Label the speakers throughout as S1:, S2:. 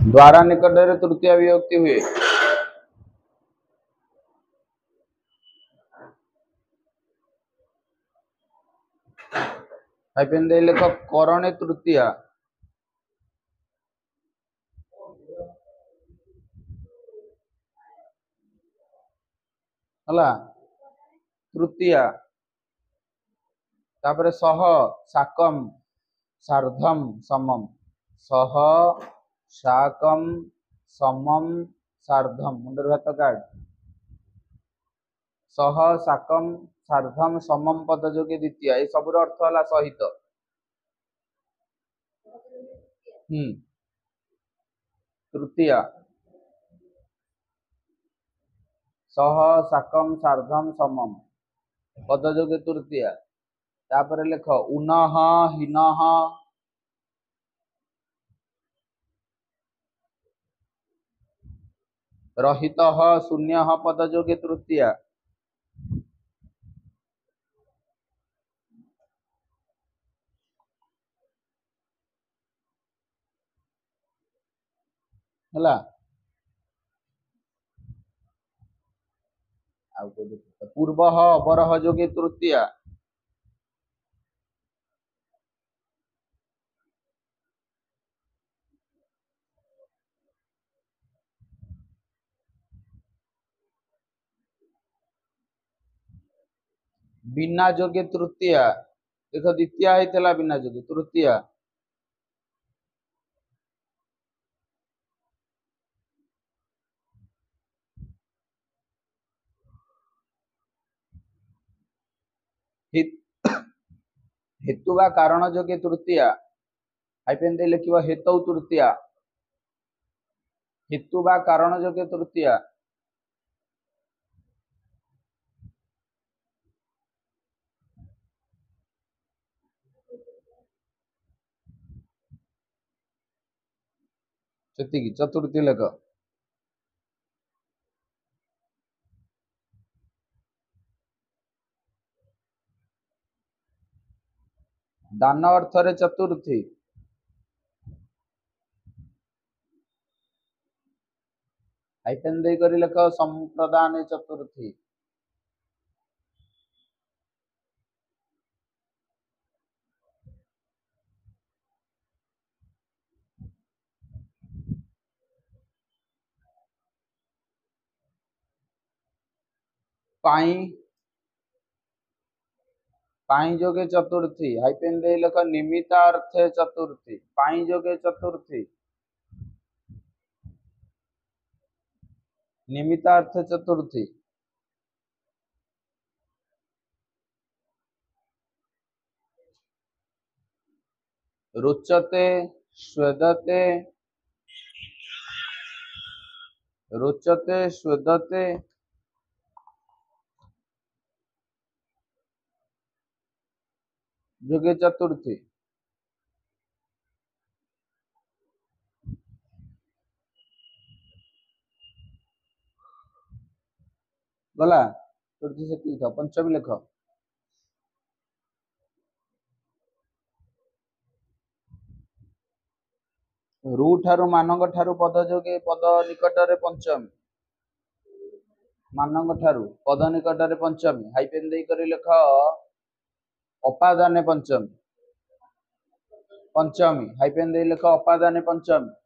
S1: द्वारा निकट रे तृतीय विभक्ति हुए। हाइफेन दे लेख करणे तृतीया। हला तृतीया तापर सह साकम सार्धम समम सह साकम समम सार्धम मुंडर भात काट सह साकम सार्धम समम पद जोगे द्वितीय ए सबुर अर्थ हला सहित। तृतीय सह साकम सार्धम समम पद जोगे तृतीय तापर लेख उनह हिनह रहित शून्य पद जोगे तृतीय हला पूर्व अवरह जोगे तृतीय बिना जोगे तृतीय देख द्वितीय होता बिना जोगे तृतीय हेतु बा कारण जोगे तृतीय हाइफेन दे लिखिबो हेतु तृतीय हेतु बा कारण जोगे तृतीय सेतिकी चतुर्थी लेख दान अर्थ रे चतुर्थी हाइफेन दे करी लेख संप्रदान चतुर्थी पाई पाई जोगे चतुर्थी हाइफेन दे लेख निमित्त अर्थे चतुर्थी पाई जोगे चतुर्थी निमित्त अर्थ चतुर्थी रुचते स्वेदते रुचते स्वेदते जोगे चतुर्थी गला चतुर्थी से पंचमी लेख रु ठारू मानक ठारू पद जोगे पद निकट रे पंचमी मानक ठारू पद निकट रे पंचमी हाइफेन दे करी लेख अपादाने पंचमी पंचमी हाइफेन दे लेख अपादाने पंचमी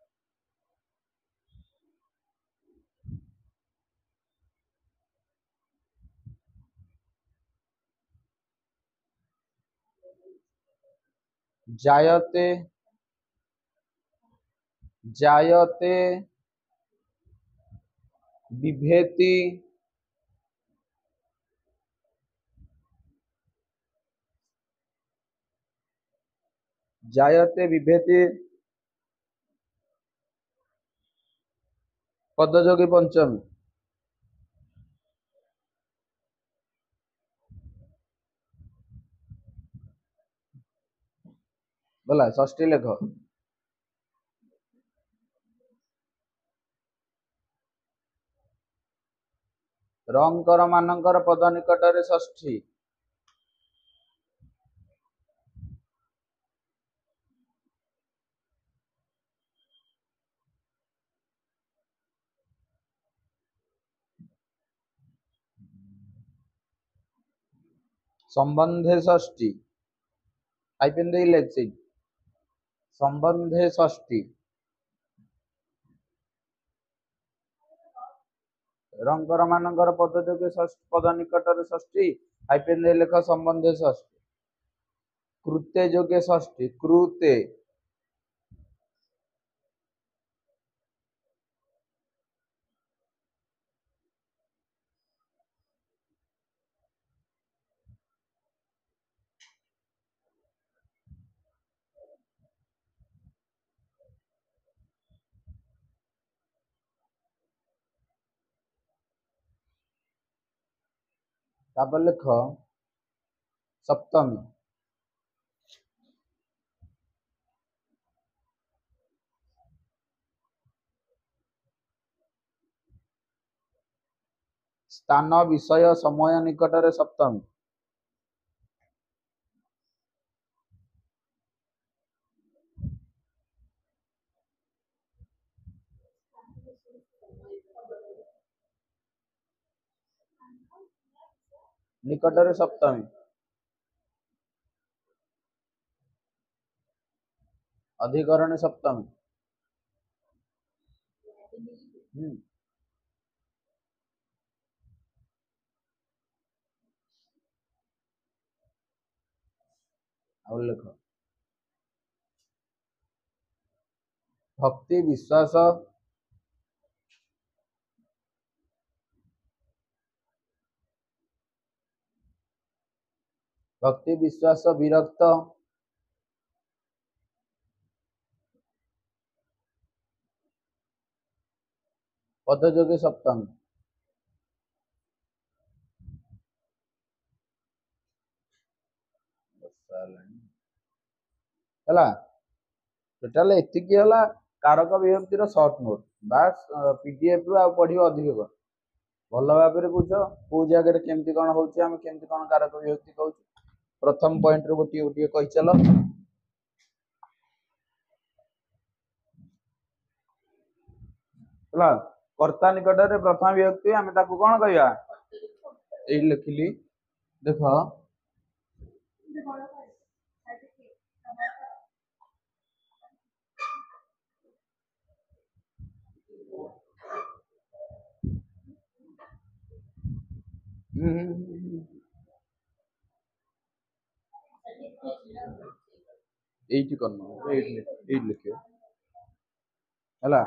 S1: जायते जायते बिभेति जायते बिभेति पद जोगे पंचमी गला षष्ठी लेख रंकर मानकर पद निकट रे षष्ठी संबंधे षष्ठी हाइपेन दे लेछि संबंधे षष्ठी रंगर मानकर पद जोगे पद निकटर षष्ठी हाइपेन दे लेख संबंधे षष्ठी कृते जोगे षष्ठी कृते तापर लेख सप्तमी स्थान विषय समय निकटरे सप्तमी निकटरे सप्तमी अधिकरण सप्तमी और लेख भक्ति विश्वास भक्ति विश्वास विरक्त पद जोगे सप्तमी हला टोटल एतिकी हला कारक विभक्तिर शॉर्ट नोट बास पीडीएफ रु आ पढियो अधिक भल भाव में बुझ को जगह केमती कौन होउची हम केमती कौन कारक विभक्ति कहूँ प्रथम पॉइंट रो गोटी गोटी कहि चलो हला कर्ता निकट रे प्रथम विभक्ति हम ताकू कौन कहया ए लिखिली देखो एटी करना एट लिखियो हला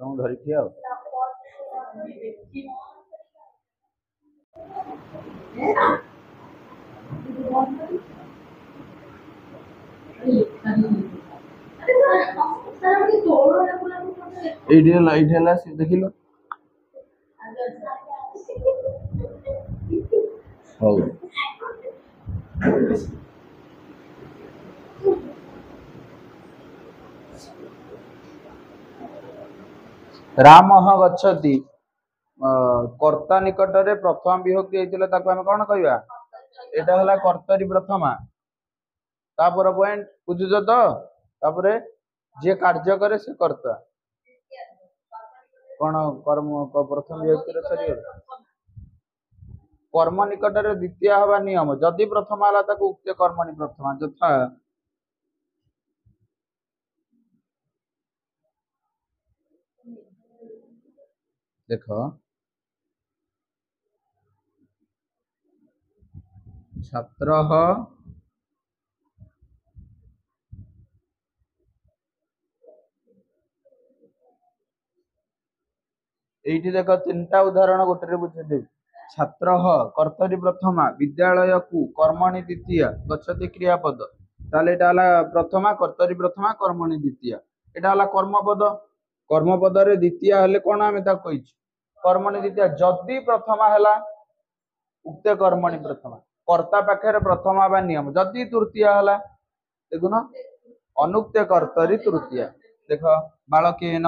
S1: तुम धरी थिया एटी हला से देखिलो हो राम गच्छति कर्ता निकट रे प्रथम विभक्ति होइतिले ताको हम कोन कहया एटा हला कर्तरी प्रथमा तापर पॉइंट बुझुछ तो तापर जे कार्य करे से कर्ता कोन कर्म प्रथम विभक्ति रे सरी कर्म निकट रे द्वितीय हवा नियम जदि प्रथम हला ताको उक्त कर्मणि प्रथमा यथा देखो छात्र एठी देखो तीनटा उदाहरण गोटे बुझे छात्र कर्तरी प्रथमा विद्यालय को कर्मणि द्वितीय गच्छति क्रियापद ताले एटा हला प्रथमा कर्तरी प्रथमा कर्मणि द्वितीय एटा हला कर्मपद रे द्वितीय हले कोन हमें ता कहि कर्मणि द्वितीय जदि प्रथमा हला उक्त कर्मणि प्रथमा कर्ता पाखे प्रथमा बा नियम जदि तृतीय हला देखुन अनुक्त कर्तरी तृतीय देख बालकेन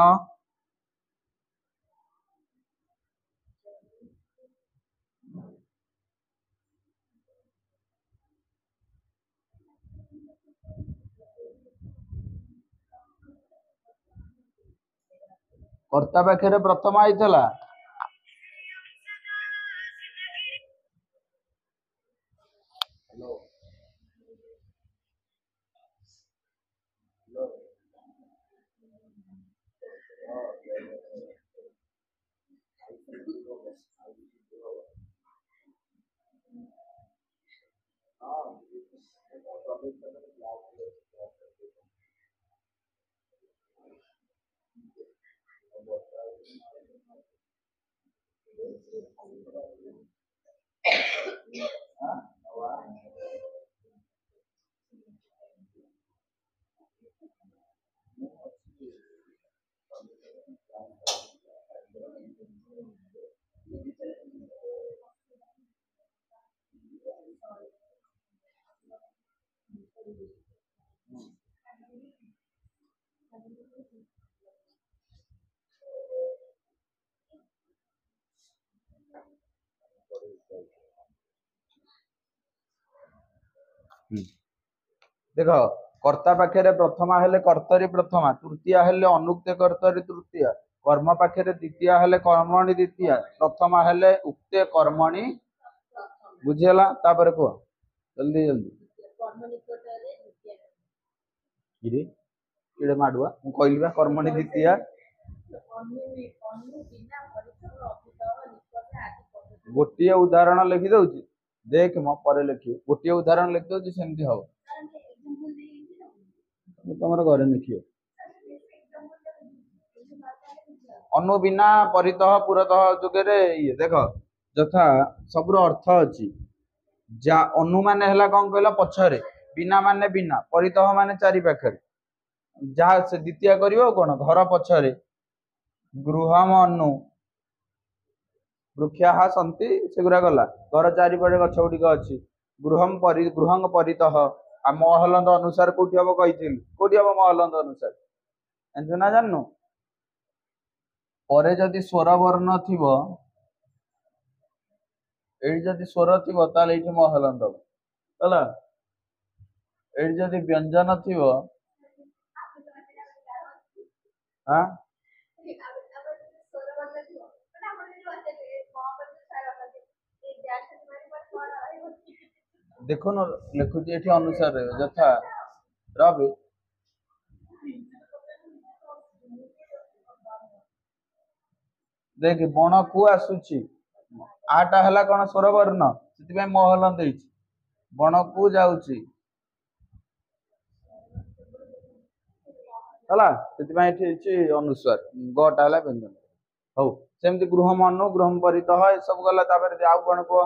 S1: कर्ता पाखे प्रथम आईला देख कर्ता पाखे प्रथमा हेले कर्तरी प्रथमा तृतीया हेले अनुक्ते कर्तरी तृतीया कर्म पाखे द्वितीय हेले कर्मणि द्वितीया प्रथमा हेले उक्ते कर्मणि बुझीगला तापर कह जल्दी जल्दी किरे किड़े माडुआ मु कहली बा कर्मणि द्वितीया गोटे उदाहरण लिखि दउची देख म पर लिखियो गोटे उदाहरण लिखि दउची सेमती हो तुमर घरे लिखियो अनु बिना परितः पुरतः जुगे ये देख यथा सबुर अर्थ अच्छी जा अनु मान है कौन कहला पछरे बिना माने बिना परितः माने चारि पाखे जहाँ से द्वितीय करियो कौन घर पछरे गृहम अनु वृक्षा सन्ति सेगुरा गला घर चारिपटे गछ गुड़िक अच्छी गृहम परितः आ महलंद अनुसार कौटी हम कौटी हम महलंद अनुसार जानू ना जानू परे जदि स्वर वर्ण थिबो एडी जदि स्वर थिबो ताले एठी महलंद हला एडी जदि व्यंजन थिबो हां देखो न लिखुची एठी अनुसार यथा रवि देख बण को आसुची आटा हला कौन स्वर वर्ण से महलन देछि बण को जाउची हला से अनुस्वार गटा हला व्यंजन हौ सेमति गृहम अनु गृहम परितः ए सब गला तापर आउ कौन को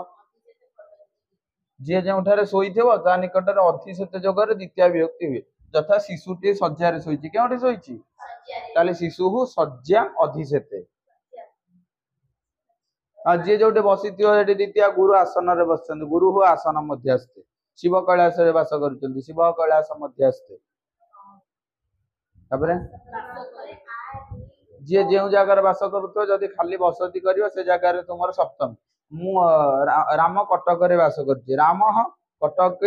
S1: जे जोठारे शोइथिबो ता निकटरे अधिशेत जगरे द्वितीय विभक्ति हुए यथा शिशुटी शज्यारे शोइछि केउठी शोइछि ताले शिशु शज्या अधिशेते जी जो बसी द्वितीय गुरु आसन रे बस गुरु आसन मध्यस्थे शिव कैलाश बास कर शिव कैलाश मध्यस्थे जी जो जगार बास कर खाली बसती कर से जगार तुम सप्तम मु राम कटक बास कर राम कटक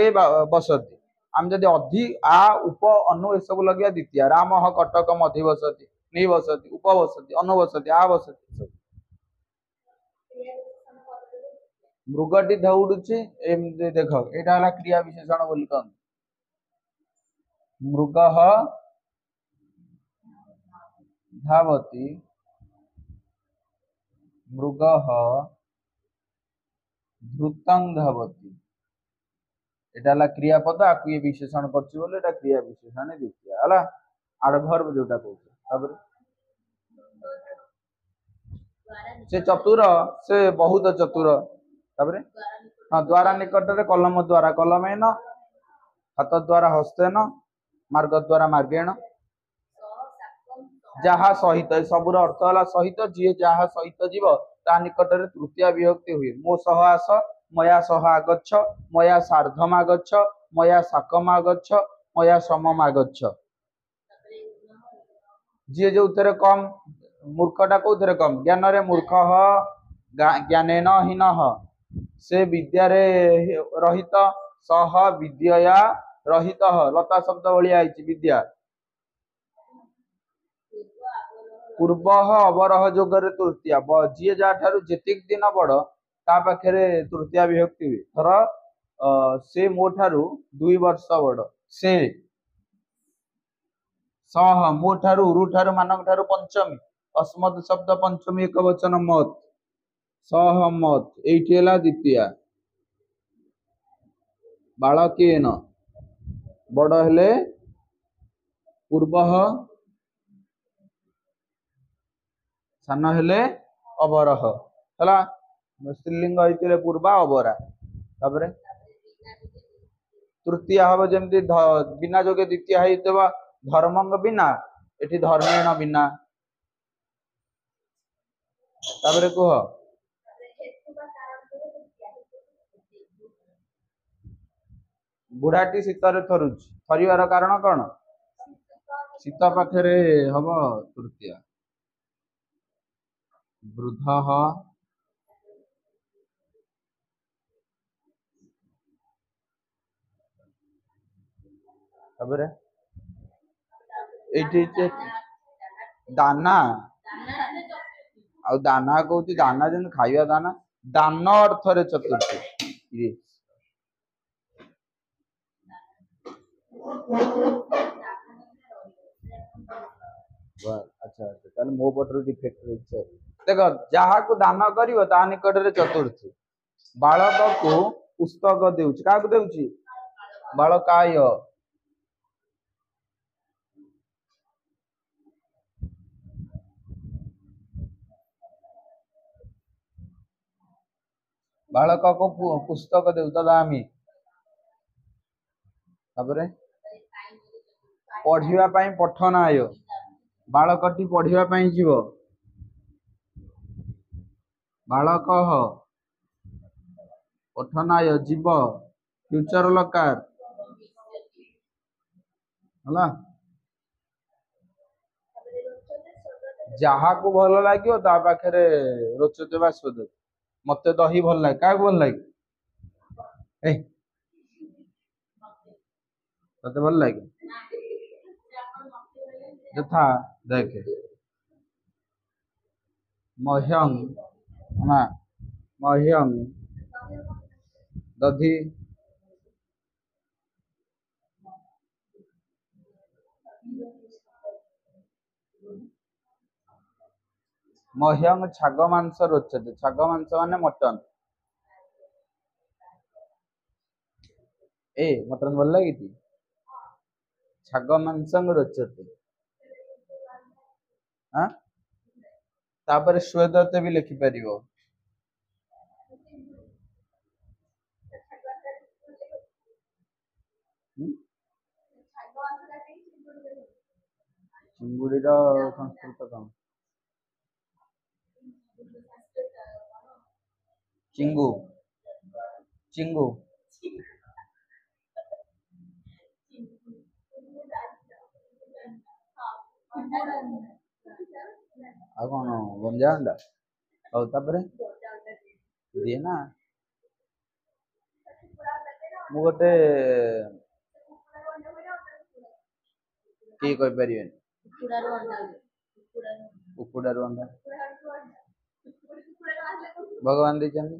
S1: बसती आम जदि अधि आ उप अनु ए सब लगे द्वितीय राम कटक मधि बसती नहीं बसती उप बसती अनु बसती आ बसती मृगटी दौड़ुची देख यहाँ क्रिया विशेषण बोली कह मृग धावती मृग धृतं धावती एटा क्रियापद आपको ये विशेषण कर क्रिया विशेषण द्वितीय है आडभर्ब जोटा कहते से चतुर से बहुत चतुर हाँ द्वारा निकट कलम द्वारा कलमेन हाथ द्वारा हस्तेन मार्ग द्वारा मार्गेण जहा सहित सबुर अर्थ है सहित जी जहा सहित जीव ता निकट तृतीय विभक्ति हुए मो सह आस मया सह आगच्छ मया सार्धम आगच्छ मया साकम आगच्छ मया समम आगच्छ जी जो कम मूर्खटा कौन कम ज्ञान रे मूर्ख ज्ञानेन हीन से विद्या रहित सह विद्या रहित लता शब्द भाया विद्या पूर्व अवरह जोगर तृतीय जी जहाँ जेतिक दिन बड़ ता पाखे तृतीय विभक्ति हुए थर से मो ठारू 2 वर्ष बड़ से सह मो ठारू रु ठारू मानक ठारू पंचमी अस्मत् शब्द पंचमी एक वचन मत सह मत एठी द्वितीय बालकेन बड़ हेले पूर्वः सान हेले अवरह है स्त्रीलिंग होते पूर्वा अवरा तापर तृतीय हम जमी बिना जोगे द्वितीय होता धर्मंग बिना एटी धर्मेण बिना तापर कह बुढ़ाटी शीतर थरुच थरिवार कारण कौन शीत पाखे हम तृतीय वृद्ध तापर ये दाना आ दाना कहूँ दाना जन खाଇବା दाना दान अर्थ चतुर्थी ये अच्छा अच्छा मो पटर डिफेक्ट रही देख जहाँ को दान कर निकट में चतुर्थी बालक को पुस्तक देउछि क्या देउछि बालकाय बालक को पुस्तक देउ ददामि तापर पढ़िवा पई पठनाय बालकटी पढ़िवा पई जीव बालक पठनाय जीव फ्यूचर लकार हला जहाँ को भल लगे ता पाखे रोचते बा स्वद मत दही भल लगे क्या भल लगे तते भल लगे यथा देख मह्यं ना मह्यं दधि मह्यं छाग मांस रोचते छाग मांस माने मटन मटन भल लगे छाग मांस रोचते हाँ तापर स्वेदते भी लिखि परिवो चिंगुड़ी संस्कृत कौन चिंगू चिंगू आ कौन गंजा अंडा और तापर दिए ना मु गोटे किए कहि परिबेन कुकुड़ारू अंडा भगवान देचंदी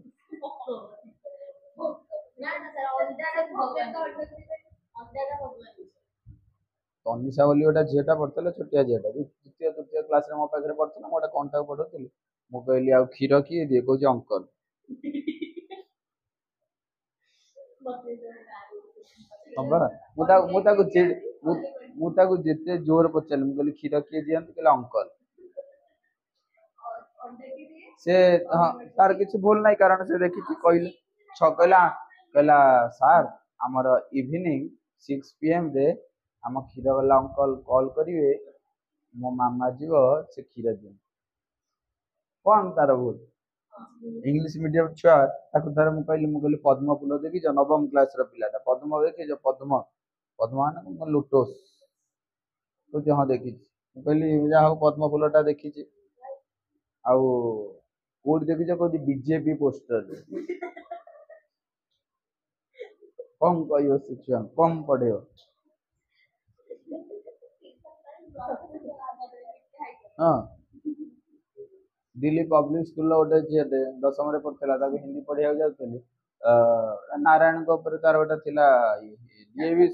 S1: तनिषा बोली गोटे झीटा पढ़ते छोटिया झीटा द्वितीय तृतीय क्लास मो पाखे पढ़ता गोटे कंटा पढ़ुली मु कहली आ क्षीर किए दिए कौच अंकल जिते जोर पचारि मुझे क्षीर किए दिखते कहले अंकल से हाँ तार किसी भूल ना कारण से देखी कहले कहला कहला सार आमर इवनिंग 6 PM रे आम क्षीर वाला अंकल कॉल करेंगे मो मामा जीव से क्षीर दिए कौन तार भूल इंग्लिश मीडियम छुआ तार मुझे पद्म फूल देखी नवम क्लास पिलाटा पद्म देखी पद्म पद्म मान लुटोस कह हाँ देखी कहली जहाँ पद्म फूलटा देखी आउ कोड देखी कह बीजेपी पोस्टर कम कह से छुआ कम पढ़े हाँ दिल्ली पब्लिक स्कूल गोटे झीटे 10th रे पढ़ा हिंदी पढ़िया जाऊली नारायण तार गोटे ये भी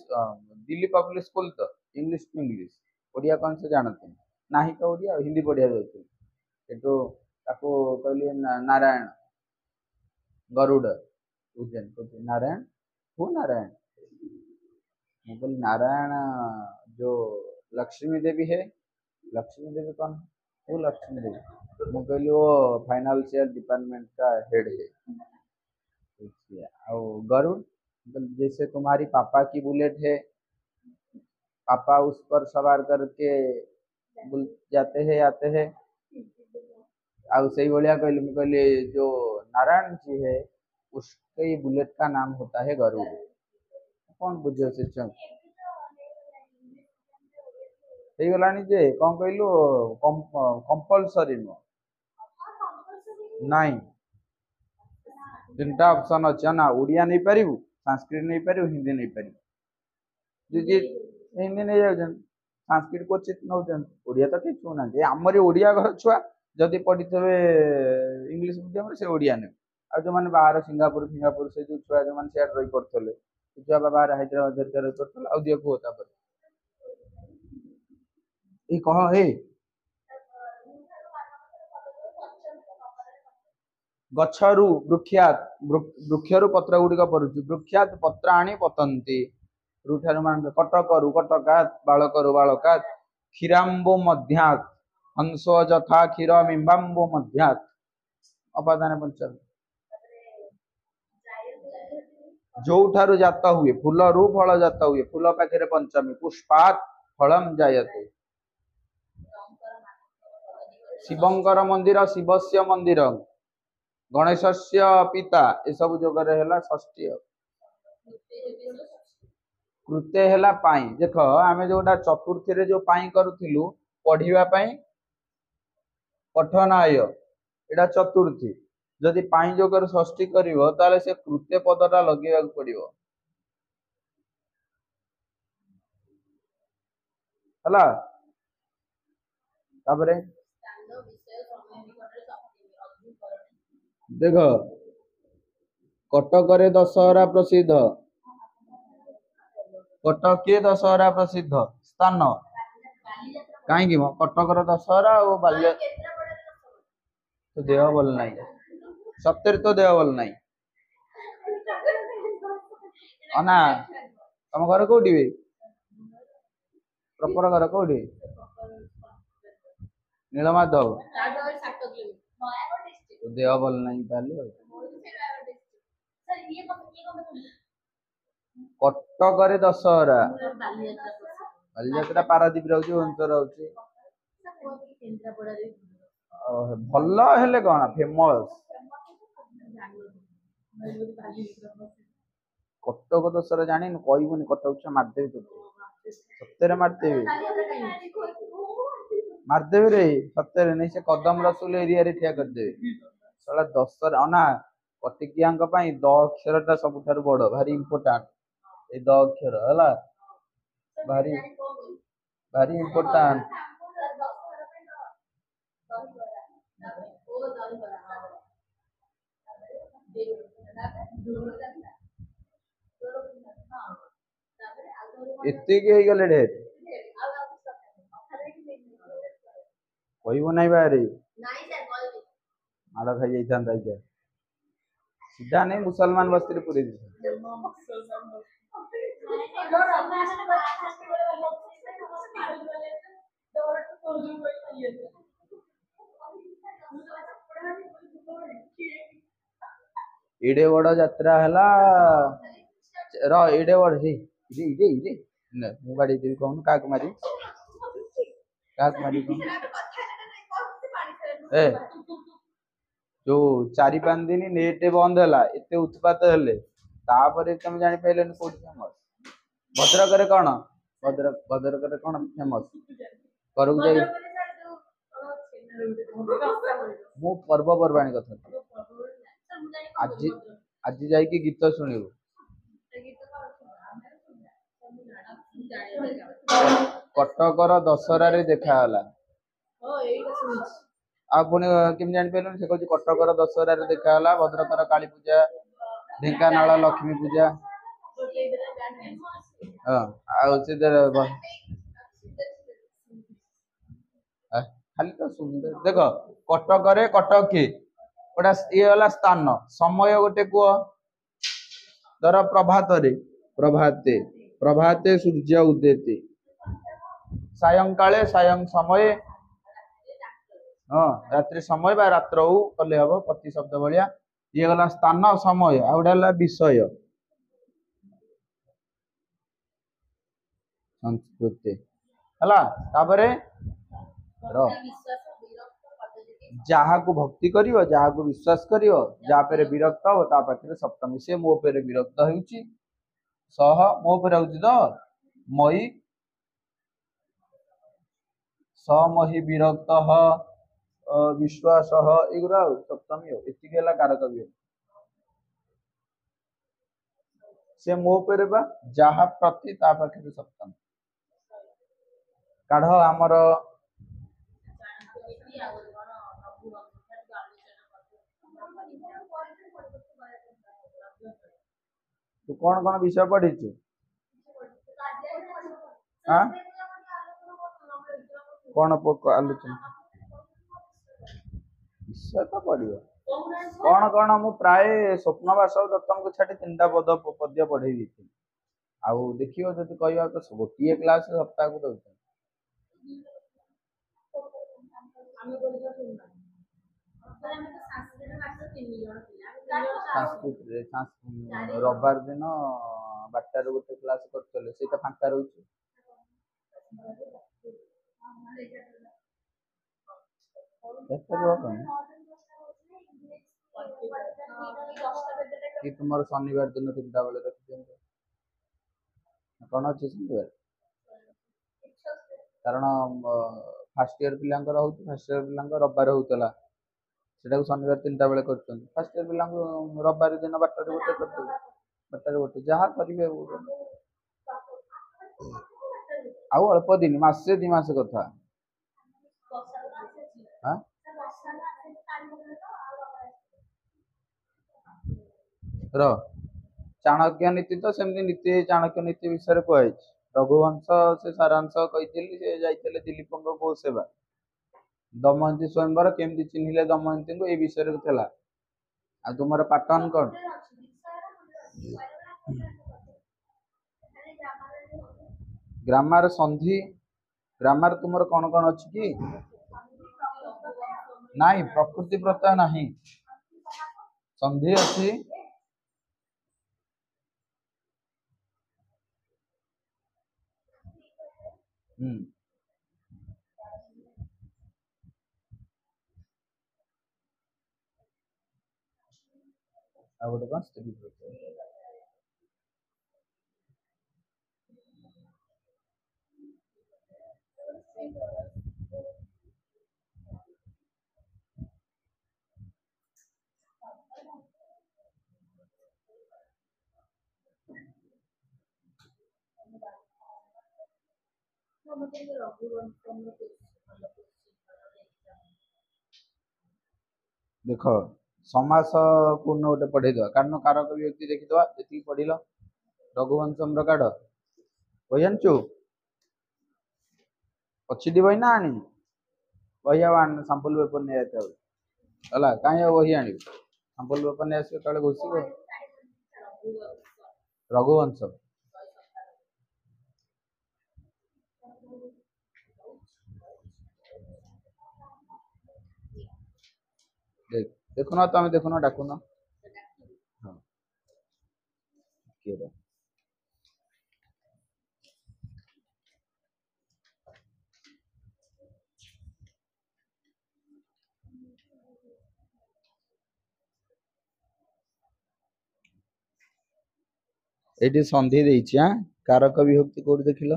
S1: दिल्ली पब्लिक स्कूल तो इंग्लिश टू इंग्लिश ओडिया कौन से जानते ना ही तो ओडिया हिंदी पढ़िया जाऊँ कहली नारायण गरुड़ नारायण हूँ नारायण मैं बोली नारायण जो लक्ष्मी देवी है, लक्ष्मी देवी कौन? वो लक्ष्मी देवी। मैं कहली वो फाइनेंशियल डिपार्टमेंट का हेड है। देखिए, और गरुड़ मतलब जैसे तुम्हारी पापा की बुलेट है, पापा उस पर सवार करके जाते हैं आते हैं। और सही भलिया कहली, मैं कहली जो नारायण जी है उसके बुलेट का नाम होता है गरुड़। कौन बुझे से ହେଇଗଲାଣି ଯେ କଣ କହିଲୁ କମ୍ପଲସରି ନୁହଁ। ନାଇଁ, ତିନିଟା ଅପସନ ଅଛି ନା, ଓଡ଼ିଆ ନେଇପାରିବୁ, ସାଂସ୍କ୍ରିଟ ନେଇପାରିବୁ, ହିନ୍ଦୀ ନେଇପାରିବୁ। ଯିଏ ହିନ୍ଦୀ ନେଇଯାଉଛନ୍ତି, ସାଂସ୍କ୍ରିଟ କ୍ୱଚିତ ନେଉଛନ୍ତି, ଓଡ଼ିଆ ତ କେହି ଛୁଉଁନାହାନ୍ତି। ଆମରି ଓଡ଼ିଆ ଘର ଛୁଆ ଯଦି ପଢିଥିବେ ଇଂଲିଶ ମିଡିୟମରେ ସେ ଓଡ଼ିଆ ନେବେ। ଆଉ ଯୋଉମାନେ ବାହାର ସିଙ୍ଗାପୁର ଫିଙ୍ଗାପୁର ସେ ଯୋଉ ଛୁଆ ଯୋଉମାନେ ସିଆଡେ ରହି ପଢୁଥିଲେ, ସେ ଛୁଆ ବାହାର ହାଇଦ୍ରାବାଦ ହେରିକା ରହି ପଢୁଥିଲେ। ଆଉ ଦିଅ କୁହ ତାପରେ ଏଇ କହ ହେ ଗଛରୁ ବୃକ୍ଷାତ ବୃକ୍ଷରୁ ପତ୍ର ଗୁଡିକ ପଡୁଛି। ବୃକ୍ଷାତ ପତ୍ରାଣି ପତନ୍ତି। ରୁଠାରୁ ମାନ କଟକରୁ କଟକାତ ବାଳକରୁ ବାଳକାତ କ୍ଷୀରାମ୍ବୁ ମଧ୍ୟାତ ହଂସ ଯଥା କ୍ଷୀର ମିମ୍ବାମ୍ବୁ ମଧ୍ୟାତ। ଅପାଦାନ ପଞ୍ଚମ ଯୋଉଠାରୁ ଜାତ ହୁଏ, ଫୁଲରୁ ଫଳ ଜାତ ହୁଏ। ଫୁଲ ପାଖରେ ପଞ୍ଚମୀ ପୁଷ୍ପାତ ଫଳମ୍ ଜାୟତେ। ଶିବଙ୍କର ମନ୍ଦିର ଶିବସ୍ୟ ମନ୍ଦିର ଗଣେଶସ୍ୟ ପିତା ଏସବୁ ଯୋଗରେ ହେଲା ଷଷ୍ଠୀ। କୃତେ ହେଲା ପାଇଁ। ଦେଖ ଆମେ ଯୋଉଟା ଚତୁର୍ଥୀରେ ଯୋଉ ପାଇଁ କରୁଥିଲୁ ପଢିବା ପାଇଁ ପଠନାୟ, ଏଇଟା ଚତୁର୍ଥୀ। ଯଦି ପାଇଁ ଯୋଗରୁ ଷଷ୍ଠୀ କରିବ ତାହେଲେ ସେ କୃତେ ପଦଟା ଲଗେଇବାକୁ ପଡିବ ହେଲା। ତାପରେ ଦେଖ କଟକରେ ଦଶହରା ପ୍ରସିଦ୍ଧ। କଟକ କିଏ ଦଶହରା ପ୍ରସିଦ୍ଧ ସ୍ଥାନ? କାହିଁକି ମ କଟକର ଦଶହରା ଆଉ ତ ଦେହ ଭଲ ନାହିଁ, ସତରେ ତ ଦେହ ଭଲ ନାହିଁ। ନା ତମ ଘର କୋଉଠି ବେ? ପ୍ରପର ଘର କୋଉଠି? ନୀଳମାଧବ। ଦେହ ଭଲ ନାହିଁ ତାହେଲେ ଆଉ। କଟକରେ ଦଶହରା, ବାଲିଯାତ୍ରା ପାରାଦୀପ ରହୁଛି, ଭୁବନେଶ୍ୱର ରହୁଛି। ଭଲ ହେଲେ କଣ ଫେମସ। କଟକ ଦଶହରା ଜାଣିନୁ, କହିବୁନି କଟକ ଛୁଆ ମାରିଦେବି ତତେ, ସତରେ ମାରିଦେବି, ମାରିଦେବି ରେ ସତରେ। ନେଇ ସେ କଦମ ରସୁଲ ଏରିଆରେ ଠିଆ କରିଦେବେ। ଦଶହରା ଅନା କଟିକିଆଙ୍କ ପାଇଁ ଦ ଅକ୍ଷର ଟା ସବୁଠାରୁ ବଡ, ଭାରି ଇମ୍ପୋର୍ଟାଣ୍ଟ। ଏଇ ଦ ଅକ୍ଷର ହେଲା ଭାରି ଭାରି ଇମ୍ପୋର୍ଟାଣ୍ଟ। ଏତିକି ହେଇଗଲେ ଢେର, କହିବ ନାଇଁ ବାହାରେ ମାଡ଼ ଖାଇ ଯାଇଥାନ୍ତା। ସିଧା ନେଇ ମୁସଲମାନ ବସ୍ତିରେ ପୁରେଇ ଦେଇଥାନ୍ତା। ଏଡେ ବଡ ଯାତ୍ରା ହେଲା ର, ଏଡେ ବଡ ମୁଁ ବାଡେଇ ଦେବି କହୁନୁ, କାହାକୁ ମାରି କାହାକୁ ମାରି ଏ ଯୋଉ 4-5 ଦିନ ନେଟ ବନ୍ଦ ହେଲା, ଏତେ ଉତ୍ପାତ ହେଲେ, ତାପରେ ତମେ ଜାଣିପାରିଲନି କୋଉଠି ଫେମସ। ଭଦ୍ରକରେ କଣ? ଭଦ୍ରକରେ କଣ ଫେମସ? ଘରକୁ ଯାଇ ମୁଁ ପର୍ବପର୍ବାଣୀ କଥା, ଆଜି ଯାଇକି ଗୀତ ଶୁଣିବୁ। କଟକର ଦଶହରାରେ ଦେଖାଗଲା। ଆଉ ପୁଣି କେମିତି ଜାଣିପାରିଲୁନି? ସେ କହୁଛି କଟକର ଦଶହରାରେ ଦେଖାଗଲା, ଭଦ୍ରକର କାଳୀ ପୂଜା, ଢେଙ୍କାନାଳ ଲକ୍ଷ୍ମୀ ପୂଜା। ହଁ ଆଉ ସେ ଖାଲି ତ ସୁନ୍ଦର। ଦେଖ କଟକରେ କଟକ କିଏ ଗୋଟା ଇଏ ହେଲା ସ୍ଥାନ, ସମୟ ଗୋଟେ କୁହ। ଧର ପ୍ରଭାତରେ, ପ୍ରଭାତେ प्रभाते सूर्य उदेते सायं काले सायं समये हाँ रात्रि समय बा रात्र कले हम प्रति शब्द भाया ये गला स्थान समय आ गोटे विषय संस्कृति है तापरे जहा को भक्ति करियो जहा को विश्वास करियो जहा पे विरक्त हो ता पाखे सप्तमी से मो पे विरक्त होउची सह मो पे होउची तो मई समहि विरक्त विश्वास एगुरा सप्तमी हो इतिके कारक भी से मो पे बा जहा प्रति ता पाखे सप्तमी काढ़ आमर तू कौन विषय पढ़ी हाँ कौन आलोचना विषय तो पढ़ियो कौन मु प्राय स्वप्न बासव दत्तम को छाड़ी 3टा पद्य पढ़े दी आउ देखियो जदि कहवा तो गोटे क्लास सप्ताह को दौर रविवार दिन 12 गोटे क्लास कर फांका रोचे कि तुम शनिवार दिन 3टा बेले रखी कौन अच्छे शनिवार कारण फास्ट इयर पिला फास्ट इयर पिला रविवार होता से शनिवार 3टा बेले कर फास्ट इयर पिला रविवार दिन 12 गोटे कर 12 गोटे जहाँ करेंगे आउ अल्प दिन मसे 2 मास कथा चाणक्य नीति तो सेमती नीति चाणक्य नीति विषय कहुई रघुवंश से सारांश कही से जाते दिलीप गो सेवा दमयंती स्वयंवर केमती चिन्हिले दमयंती को ये विषय था आ तुम पैटर्न कौन ग्रामर संधि ग्रामर तुम कौन कौन अच्छी कि नाई प्रकृति प्रत्यय नहीं संधि अच्छी आ गोटे कौन स्त्री प्रत्यय देख समास पूर्ण गोटे पढ़े दवा कारण कारक व्यक्ति देखीदवा जी पढ़ल रघुवंशम काढ़ बही जानचु अच्छी बही ना आनी बही आन सांपल पेपर नहीं आते है कहीं बही आनी सांपल पेपर नहीं आस घोष रघुवंश देखुन तुम देखुन डाकुन हाँ ये संधि देछि हां कारक विभक्ति कोड देखिलो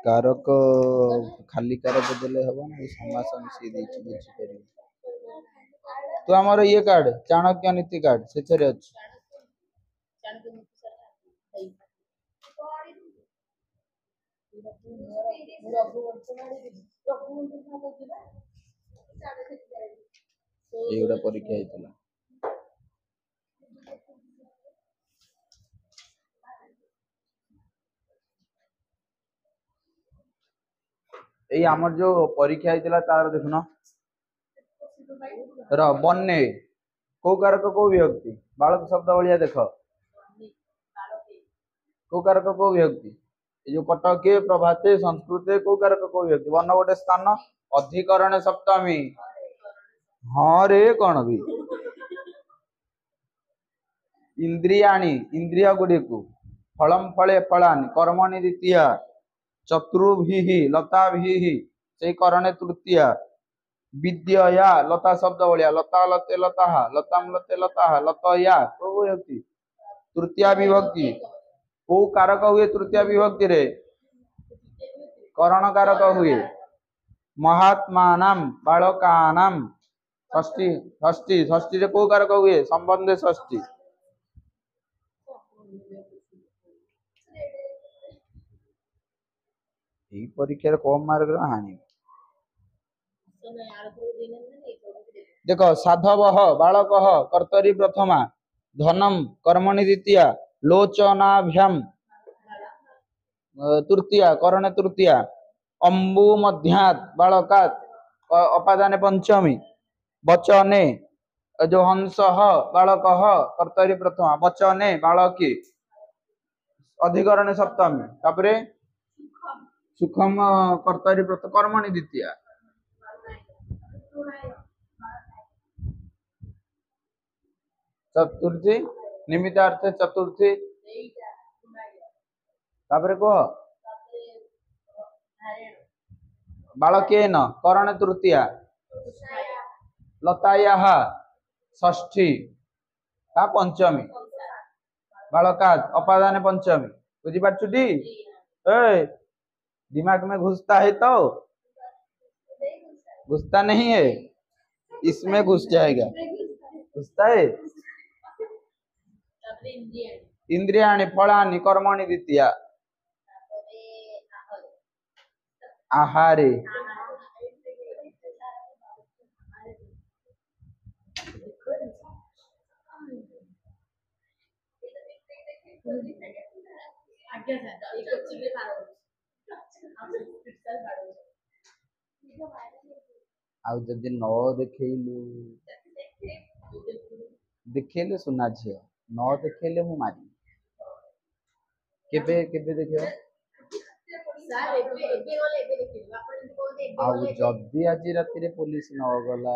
S1: कारक खाली कारक देले हबो ना समास मिसी देछि बुझि करी तो हमर ये कार्ड चाणक्य नीति कार्ड सेचरे अछि एगुड़ा परीक्षा हेतला एई हमर जो परीक्षा होइतिला तार देखुन र बन्ने को कारक को विभक्ति बालक शब्द भलिया देख को कारक को विभक्ति ये जो कटके प्रभाते संस्कृते को कारक को विभक्ति वर्ण गोटे स्थान अधिकरण सप्तमी हाँ रे कौन भी इंद्रियाणि इंद्रिय गुड़ी को फलम फले फलानि कर्मणि द्वितीया चतुर्भिः लताभिः से करणे तृतीया विद्यया लता शब्द भलिया लता लते लता लताम लते लता लतया को विभक्ति तृतीया विभक्ति को कारक हुए तृतीया विभक्ति रे करण कारक हुए महात्मानाम बालकानाम षष्ठी षष्ठी षष्ठी रे को कारक हुए संबंध षष्ठी এই পরীক্ষার কম মার্ক হানি देखो साधव बालक कर्तरी प्रथमा धनम कर्मणि द्वितीया लोचनाभ्याम तृतीया करण तृतीया अंबु मध्यात् बालकात् अपादाने पंचमी वचने जो हंस बालक कर्तरी प्रथमा वचने बालकी अधिकरण सप्तमी तापरे सुखम कर्तरी प्रथम कर्मणि द्वितीया चतुर्थी निमित्तार्थ चतुर्थी तापरे कह बालकेन करण तृतीया लताया षष्ठी का पंचमी बालकात अपादान पंचमी बुझी पार्छुटी ए दिमाग में घुसता है तो घुसता नहीं है इसमें घुस जाएगा घुसता है इंद्रियाणि फलानि कर्मणि द्वितीया आहारे आउ जदि न देखैलु देखैले सुना झियो न देखैले मु मारी केबे केबे देखियो आउ जदि आज राति रे पुलिस न गला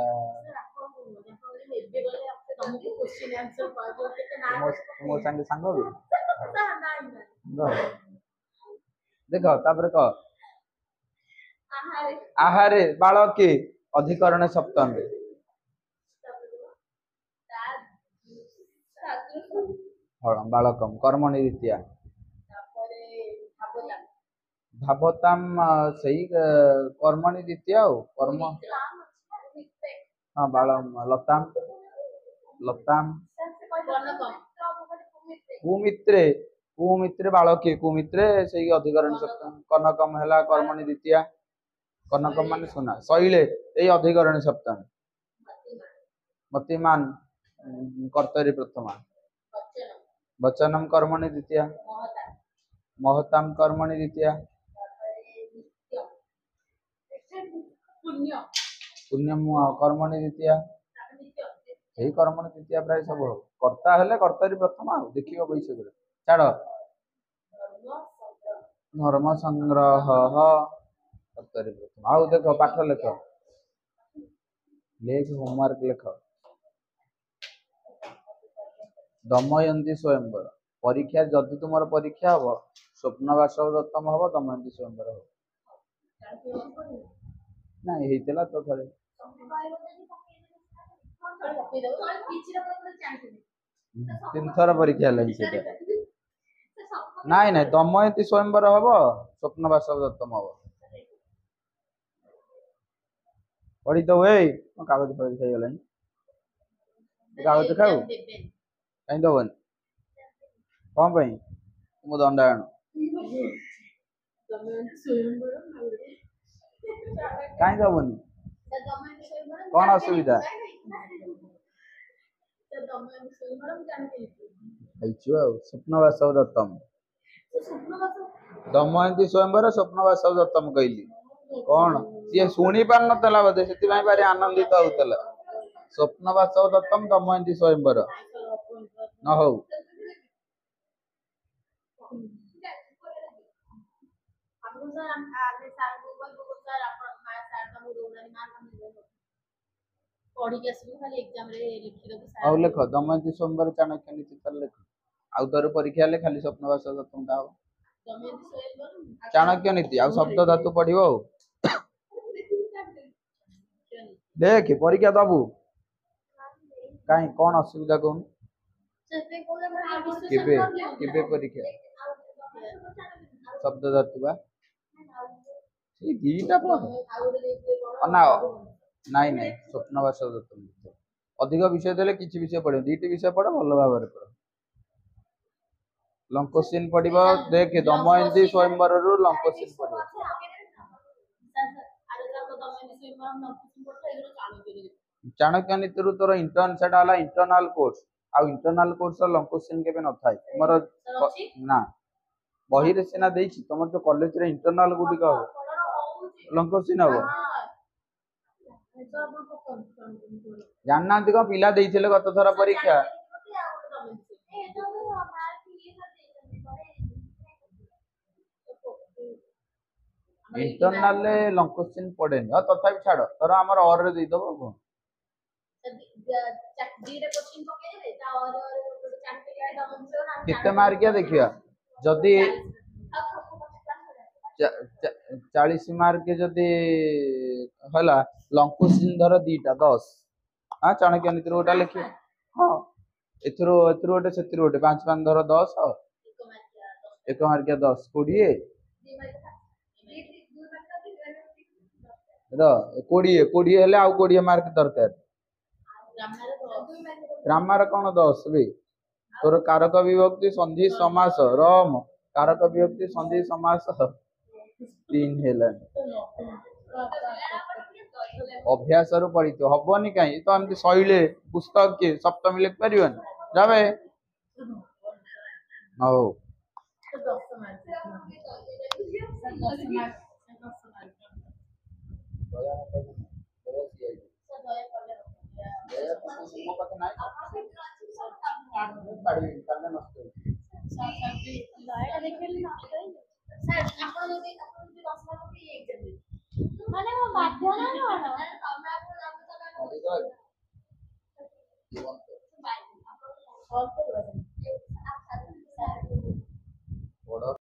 S1: मो संगे संग भी देखो तापर कह आहारे बालके अधिकरण सप्तमी बालकम कर्मणि द्वितीया धावताम सही कर्मणि द्वितीया कर्म हाँ बाल लताम लताम कुमित्रे कुमित्रे बालके कुमित्रे सही अधिकरण सप्तमी कनकम हैला कर्मणि द्वितीया कनकम माने सुना शैले यही अधिकरण सप्तमी मतिमान कर्तरी प्रथमा वचनम कर्मणि द्वितीया महताम कर्मणि द्वितीया पुण्यम कर्मणि द्वितीया यही कर्मणि द्वितीया प्राय सब कर्ता हेले कर्तरी प्रथमा देखियो बैसे गुरे छाड़ धर्म संग्रह कर्तरी प्रथमा आउ देख पाठ लेख लेख होमवर्क लेख दमयंती स्वयंवर परीक्षा जदि तुम परीक्षा हम स्वप्नवासव दत्तम हम दमयंती स्वयंवर हम ना हेतला तो थरे तीन थर परीक्षा लगी सेटा नाई नाई दमयंती स्वयंवर हम स्वप्नवासव दत्तम हम पढ़ी तो ए कागज परीक्षा गला कागज खाऊ कहीं दबन कौन पाई तुम दंडायन कहीं दबन कौन असुविधा स्वप्नवासव दत्तम दमयंती स्वयंवर स्वप्नवासव दत्तम कहली कौन सी शुणी पार नतला बोधे से भारी आनंदित होता स्वप्न वास्तव दत्तम दमयंती स्वयंवर न हो ଆଉ ଲେଖ ଦମୟନ୍ତୀ ସ୍ୱୟଂବର ଚାଣକ୍ୟ ନୀତି ତାହେଲେ ଲେଖ ଆଉ ଥରେ ପରୀକ୍ଷା ହେଲେ ଖାଲି ସ୍ୱପ୍ନ ବାସ ଦତ୍ତମଟା ହବ ଚାଣକ୍ୟ ନୀତି ଆଉ ଶବ୍ଦ ଧାତୁ ପଢିବ ଆଉ ଦେଖ ପରୀକ୍ଷା ଦବୁ କାଇଁ କଣ ଅସୁବିଧା କହୁନୁ କେବେ କେବେ ପରୀକ୍ଷା ଶବ୍ଦ ଧାତୁ ବା ସେଇ ଦିଟା ଅନାଅ ନାଇଁ ନାଇଁ ସ୍ୱପ୍ନ ବାସ ଦତ୍ତମ ଅଧିକ ବିଷୟ ଦେଲେ କିଛି ବିଷୟ ପଢିବ ଦିଟି ବିଷୟ ପଢ ଭଲ ଭାବରେ ପଢ ଲଙ୍କୋଶ୍ଚିନ୍ ପଢିବ ଦେଖ ଦମୟନ୍ତୀ ସ୍ୱୟଂବରରୁ ଲଙ୍କୋଶ୍ଚିନ୍ ପଢିବ ଚାଣକ୍ୟ ନୀତିରୁ ତୋର ସେଟା ହେଲା ଇଣ୍ଟରନାଲ କୋର୍ସ ଆଉ ଇଣ୍ଟରନାଲ କୋର୍ସ ଲଙ୍କୋଶ୍ଚିନ୍ କେବେ ନଥାଏ ତମର ନା ବହିରେ ସିନା ଦେଇଛି ତମର ଯୋଉ କଲେଜରେ ଇଣ୍ଟରନାଲ ଗୁଡିକ ହବ ଲଙ୍କୋଶ୍ଚିନ୍ ହବ ଜାଣିନାହାନ୍ତି କଣ ପିଲା ଦେଇଥିଲେ ଗତ ଥର ପରୀକ୍ଷା इंटरनल लंकोश्चिन पड़ेनि और तथापि छाड़ तोर आमर और रे देदब कौन केते मार्किया देखिया जदि 40 मार्क जदि हला लंकोश्चिन धर दीटा 10 हां चाणक्य नीति गोटा लिखियो हां एथरो एथरो गोटे सेथरो गोटे 5 5 धर 10 एक मार्किया 10 20 कोड़िए कोड़िए हेले आउ 20 मार्क दरकार ग्रामर कौन 10 बे तोर कारक विभक्ति संधि समास रम कारक विभक्ति संधि समास 3 हेला अभ्यास रु पढ़ितो हबनी काई तो हमति सहिले पुस्तक के सप्तम लिख परिबन जाबे हो